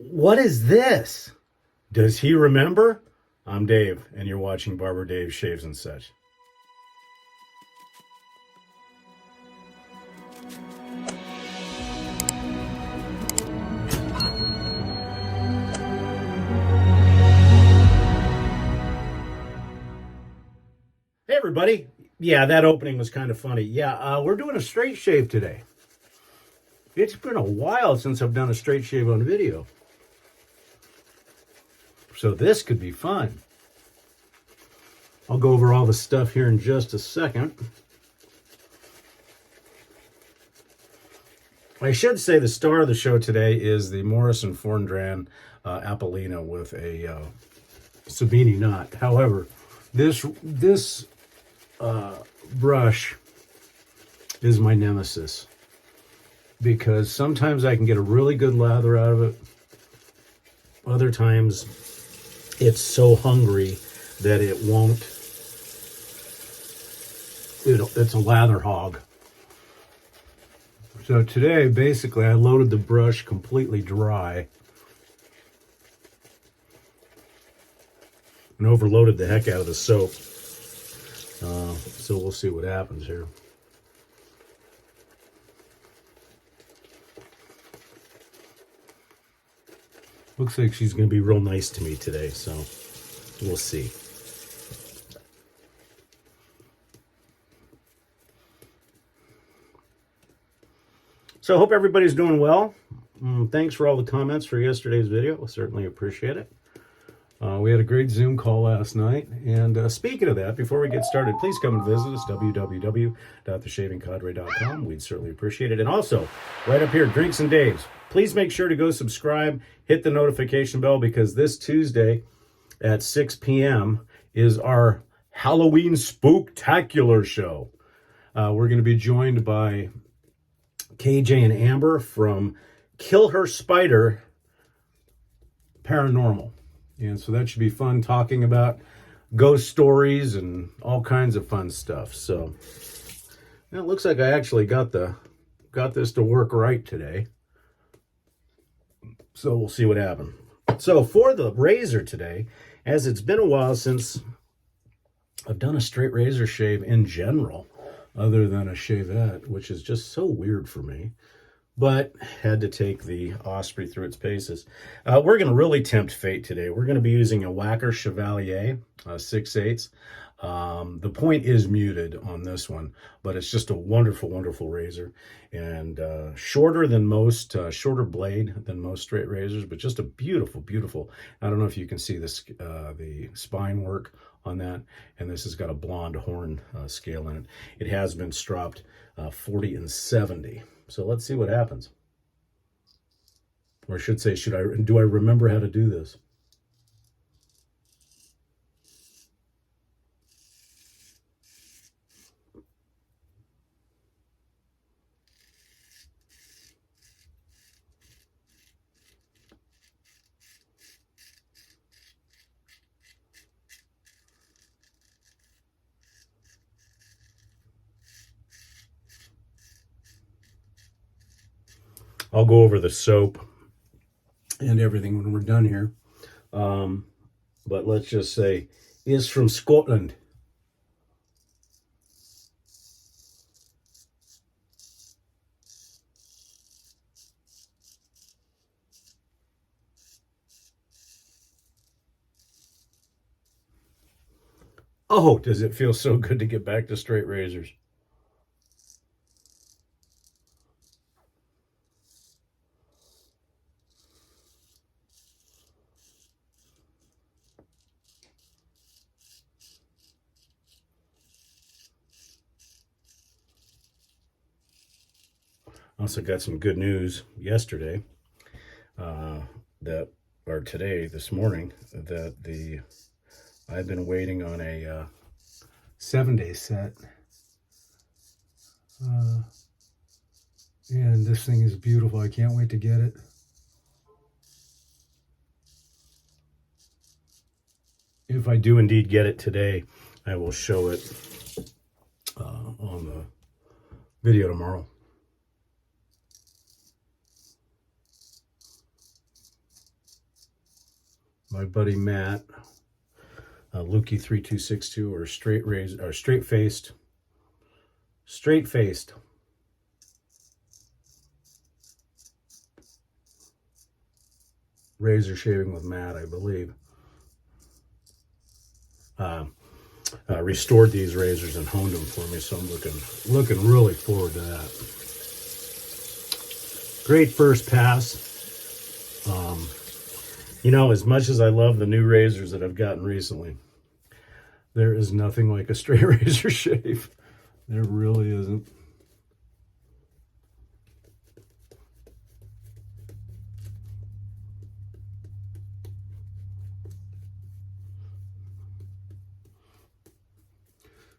What is this? Does he remember? I'm Dave, and you're watching Barber Dave Shaves and Such. Hey, everybody. Yeah, that opening was kind of funny. Yeah, we're doing a straight shave today. It's been a while since I've done a straight shave on video. So this could be fun. I'll go over all the stuff here in just a second. I should say the star of the show today is the Morrison Fondran Appolina with a Sabini knot. However, this brush is my nemesis because sometimes I can get a really good lather out of it. Other times it's so hungry that it won't. It's a lather hog. So today, basically, I loaded the brush completely dry and overloaded the heck out of the soap. So we'll see what happens here. Looks like she's going to be real nice to me today, so we'll see. So I hope everybody's doing well. Thanks for all the comments for yesterday's video. I certainly appreciate it. We had a great Zoom call last night. And speaking of that, before we get started, please come and visit us, www.theshavingcadre.com. We'd certainly appreciate it. And also, right up here, Drinks and Daves. Please make sure to go subscribe, hit the notification bell, because this Tuesday at 6 p.m. is our Halloween Spooktacular show. We're going to be joined by KJ and Amber from Kill Her Spider Paranormal. And so that should be fun, talking about ghost stories and all kinds of fun stuff. So it looks like I actually got this to work right today. So we'll see what happens. So for the razor today, as it's been a while since I've done a straight razor shave in general, other than a shavette, which is just so weird for me, but had to take the Osprey through its paces. We're going to really tempt fate today. We're going to be using a Wacker Chevalier 6/8. The point is muted on this one, but it's just a wonderful, wonderful razor, and shorter than most, shorter blade than most straight razors, but just a beautiful, beautiful. I don't know if you can see this, the spine work on that, and this has got a blonde horn scale in it. It has been stropped 40 and 70. So let's see what happens. Or I should say, do I remember how to do this? I'll go over the soap and everything when we're done here. But let's just say, is from Scotland. Oh, does it feel so good to get back to straight razors? Also got some good news yesterday, this morning, that I've been waiting on a 7-day set, and this thing is beautiful. I can't wait to get it. If I do indeed get it today, I will show it on the video tomorrow. my buddy Matt, Lukey3262, or straight-faced razor shaving with Matt, I believe. Restored these razors and honed them for me, so I'm looking really forward to that. Great first pass. You know, as much as I love the new razors that I've gotten recently, there is nothing like a straight razor shave. There really isn't.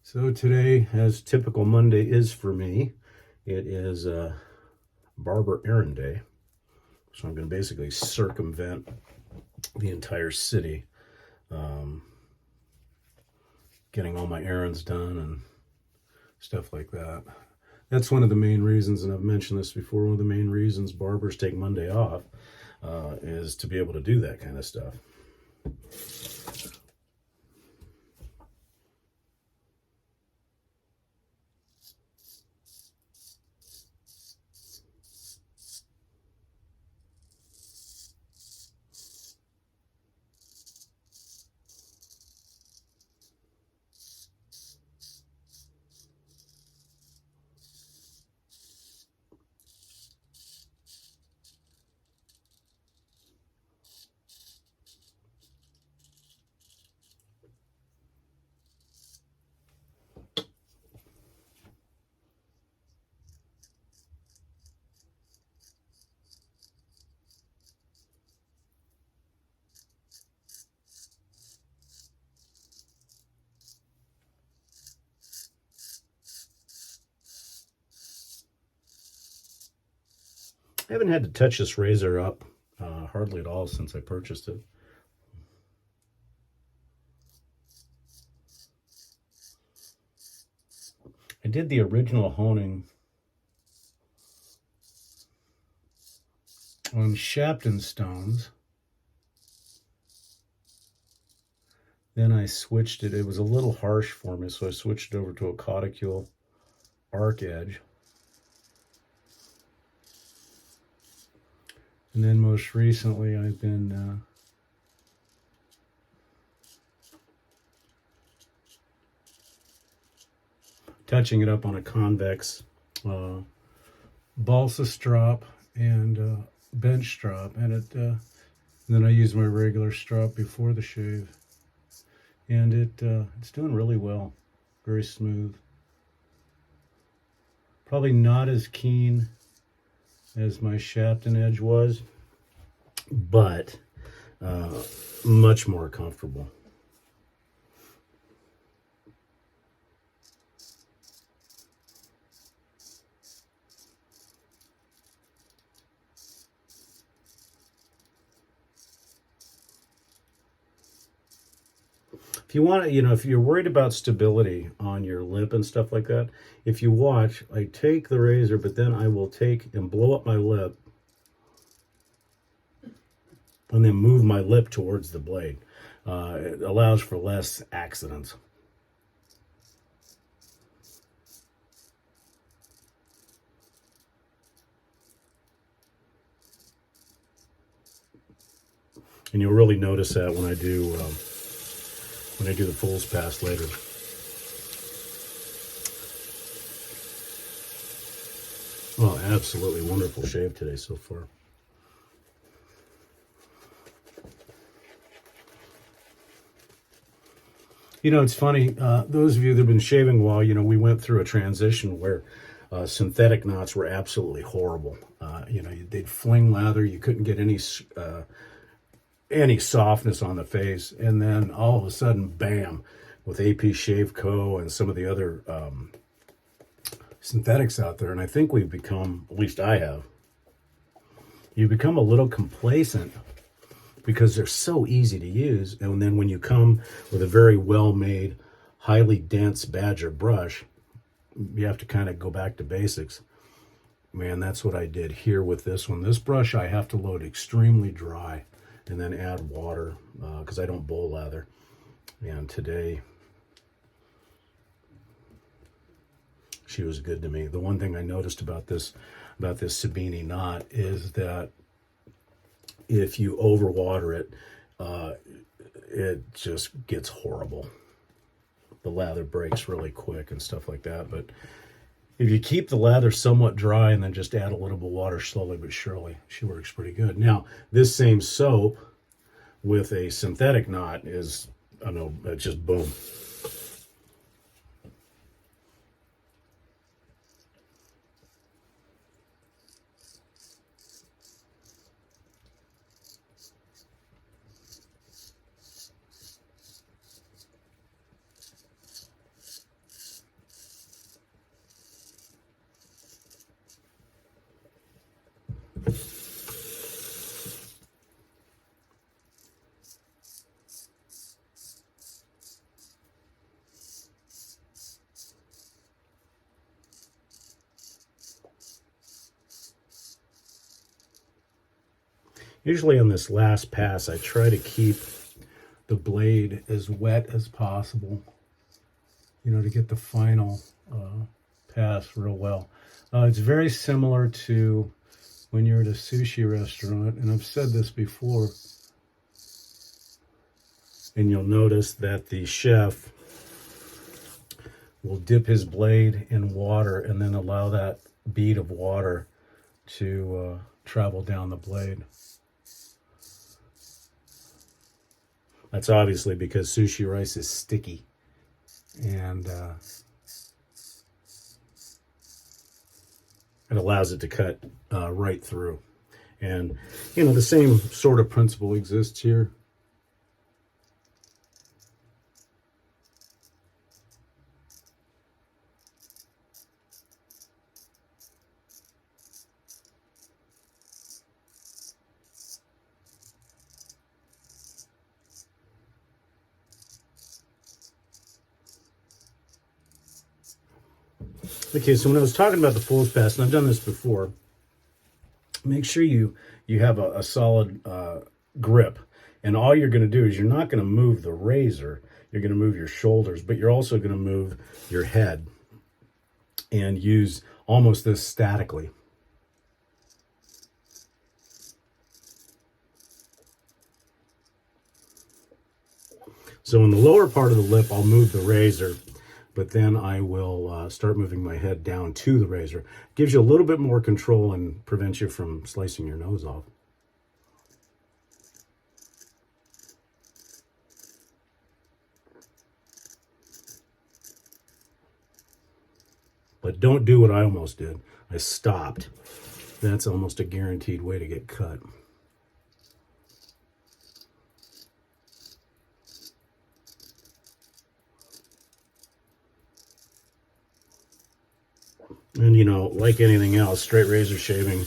So today, as typical Monday is for me, it is barber errand day. So I'm going to basically circumvent the entire city, getting all my errands done and stuff like that. That's one of the main reasons, and I've mentioned this before, one of the main reasons barbers take Monday off is to be able to do that kind of stuff. I haven't had to touch this razor up hardly at all since I purchased it. I did the original honing on Shapton stones. Then I switched it. It was a little harsh for me, so I switched it over to a Cauticule arc edge. And then most recently, I've been touching it up on a convex balsa strop and bench strop, and then I use my regular strop before the shave, and it's doing really well, very smooth. Probably not as keen as my Shapton edge was, but much more comfortable. If you want to, you know, if you're worried about stability on your lip and stuff like that, if you watch, I take the razor, but then I will take and blow up my lip and then move my lip towards the blade. It allows for less accidents. And you'll really notice that when I do the fool's pass later. Oh, absolutely wonderful shave today so far. You know, it's funny, those of you that have been shaving a while, you know, we went through a transition where synthetic knots were absolutely horrible. You know, they'd fling lather, you couldn't get any softness on the face, and then all of a sudden, bam, with AP Shave Co. and some of the other synthetics out there, and I think we've become, at least I have, you become a little complacent because they're so easy to use, and then when you come with a very well-made, highly dense Badger brush, you have to kind of go back to basics. Man, that's what I did here with this one. This brush I have to load extremely dry, and then add water because I don't bowl lather. And today she was good to me. The one thing I noticed about this Sabini knot is that if you overwater it, it just gets horrible. The lather breaks really quick and stuff like that. But if you keep the lather somewhat dry and then just add a little bit of water slowly but surely, she works pretty good. Now, this same soap with a synthetic knot is, I know, it's just boom. Usually on this last pass, I try to keep the blade as wet as possible, you know, to get the final pass real well. It's very similar to when you're at a sushi restaurant, and I've said this before, and you'll notice that the chef will dip his blade in water and then allow that bead of water to travel down the blade. That's obviously because sushi rice is sticky, and it allows it to cut right through. And, you know, the same sort of principle exists here. Okay, so when I was talking about the fool's pass, and I've done this before, make sure you have a solid grip. And all you're going to do is you're not going to move the razor. You're going to move your shoulders, but you're also going to move your head and use almost this statically. So in the lower part of the lip, I'll move the razor, but then I will start moving my head down to the razor. Gives you a little bit more control and prevents you from slicing your nose off. But don't do what I almost did. I stopped. That's almost a guaranteed way to get cut. And, you know, like anything else, straight razor shaving,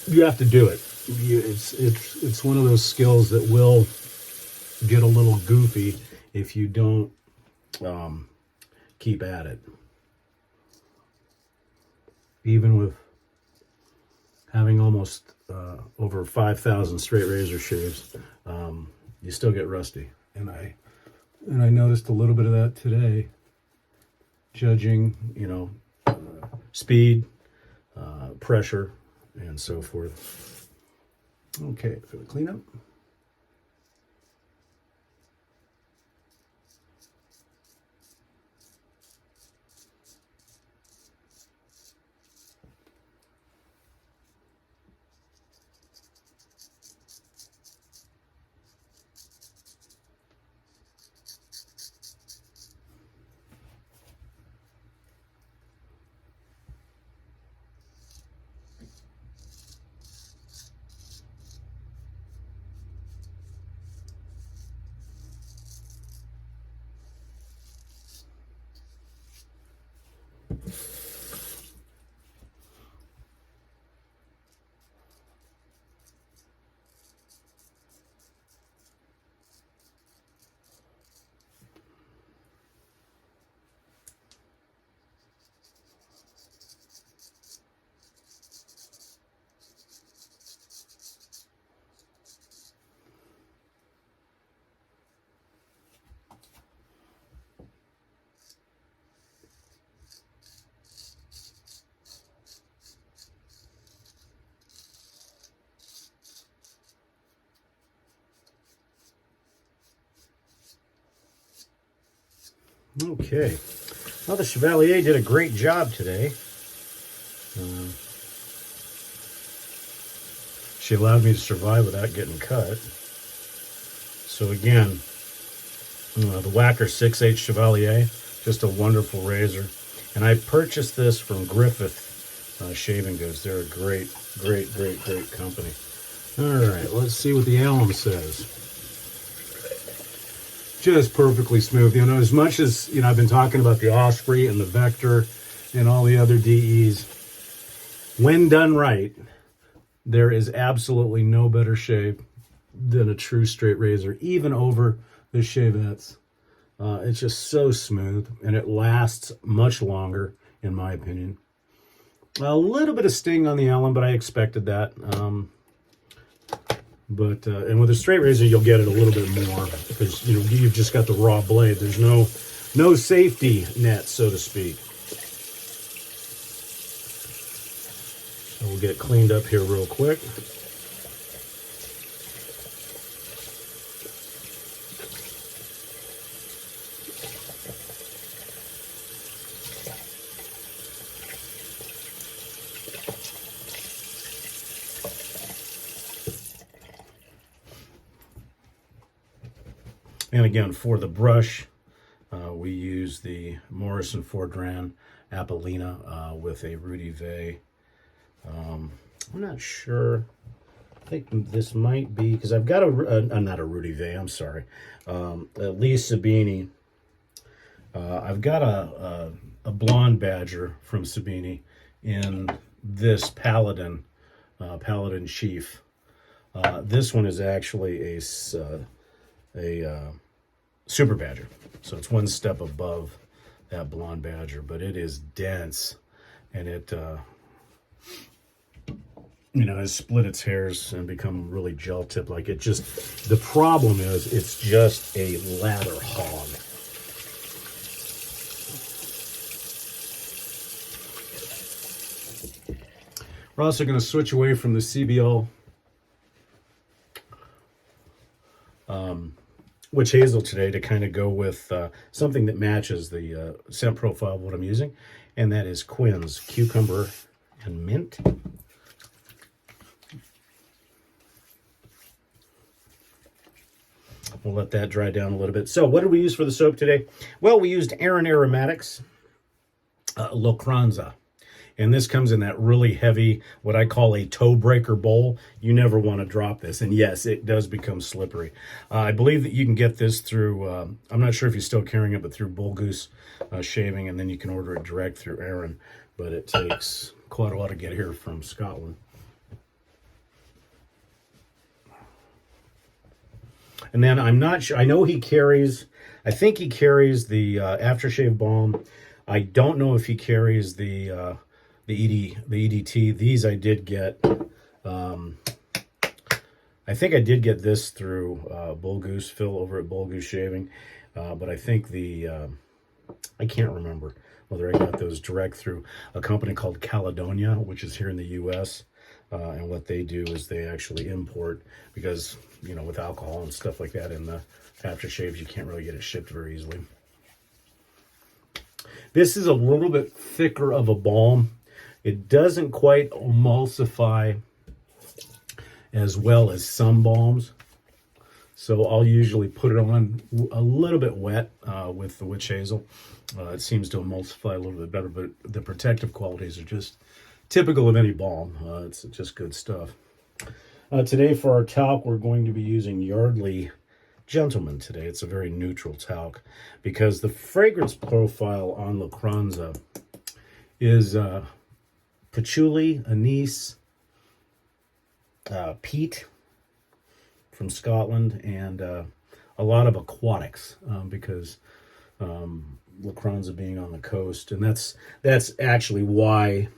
you have to do it. It's one of those skills that will get a little goofy if you don't keep at it. Even with having almost over 5,000 straight razor shaves, you still get rusty. And I noticed a little bit of that today, judging, you know, speed, pressure, and so forth. Okay, for the cleanup. Okay. Well, the Chevalier did a great job today. She allowed me to survive without getting cut. So again, the Whacker 6H Chevalier, just a wonderful razor. And I purchased this from Griffith Shaving Goods. They're a great company. All right, let's see what the alum says. Just perfectly smooth. You know, as much as, you know, I've been talking about the Osprey and the Vector and all the other DEs, when done right, there is absolutely no better shave than a true straight razor, even over the Shavettes. It's just so smooth, and it lasts much longer, in my opinion. A little bit of sting on the alum, but I expected that. And with a straight razor, you'll get it a little bit more because, you know, you've just got the raw blade. There's no safety net, so to speak. So we'll get it cleaned up here real quick. And again, for the brush, we use the Morrison Fordran Appolina with a Rudy Vey. I'm not sure. I think this might be, because I've got not a Rudy Vey, I'm sorry. Lee Sabini. I've got a blonde badger from Sabini in this Paladin Chief. This one is actually a Super Badger, so it's one step above that blonde badger, but it is dense, and it you know, has split its hairs and become really gel tip. Like, it just, the problem is it's just a ladder hog. We're also going to switch away from the CBL witch hazel today to kind of go with something that matches the scent profile of what I'm using, and that is Quinn's Cucumber and Mint. We'll let that dry down a little bit. So what did we use for the soap today? Well, we used Aaron Aromatics Locranza. And this comes in that really heavy, what I call a toe breaker bowl. You never want to drop this. And yes, it does become slippery. I believe that you can get this through, I'm not sure if you're still carrying it, but through Bull Goose Shaving, and then you can order it direct through Aaron. But it takes quite a lot to get here from Scotland. And then I'm not sure, I know he carries, I think he carries the aftershave balm. I don't know if he carries the EDT. These I did get. I think I did get this through Bull Goose, Phil over at Bull Goose Shaving. But I think I can't remember whether I got those direct through a company called Caledonia, which is here in the U.S. And what they do is they actually import, because, you know, with alcohol and stuff like that in the aftershaves, you can't really get it shipped very easily. This is a little bit thicker of a balm. It doesn't quite emulsify as well as some balms. So I'll usually put it on a little bit wet with the witch hazel. It seems to emulsify a little bit better, but the protective qualities are just typical of any balm. It's just good stuff. Today for our talc, we're going to be using Yardley Gentleman today. It's a very neutral talc because the fragrance profile on Locranza is patchouli, anise, peat from Scotland, and a lot of aquatics because Locranza being on the coast. And that's actually why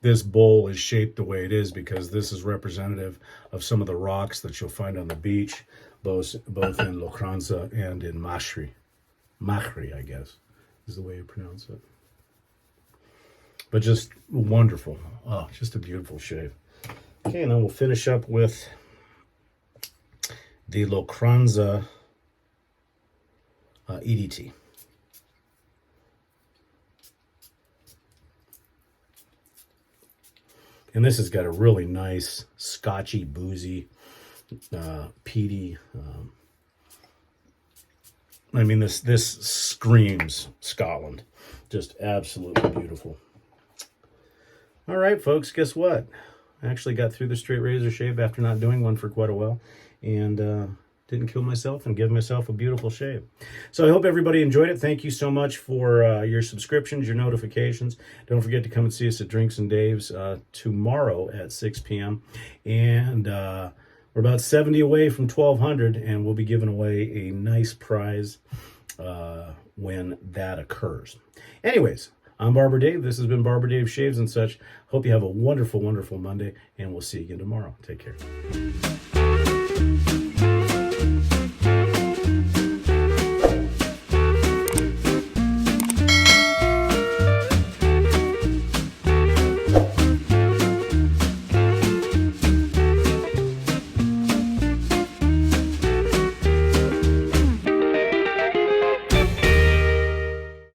this bowl is shaped the way it is, because this is representative of some of the rocks that you'll find on the beach, both in Locranza and in Machri. Machri, I guess, is the way you pronounce it. But just wonderful. Oh, just a beautiful shave. Okay, and then we'll finish up with the Locranza EDT. And this has got a really nice, scotchy, boozy, peaty. I mean, this screams Scotland. Just absolutely beautiful. All right, folks, guess what? I actually got through the straight razor shave after not doing one for quite a while, and didn't kill myself and give myself a beautiful shave. So I hope everybody enjoyed it. Thank you so much for your subscriptions, your notifications. Don't forget to come and see us at Drinks and Dave's tomorrow at 6 p.m. And we're about 70 away from 1,200, and we'll be giving away a nice prize when that occurs. Anyways, I'm Barber Dave. This has been Barber Dave Shaves and Such. Hope you have a wonderful, wonderful Monday, and we'll see you again tomorrow. Take care.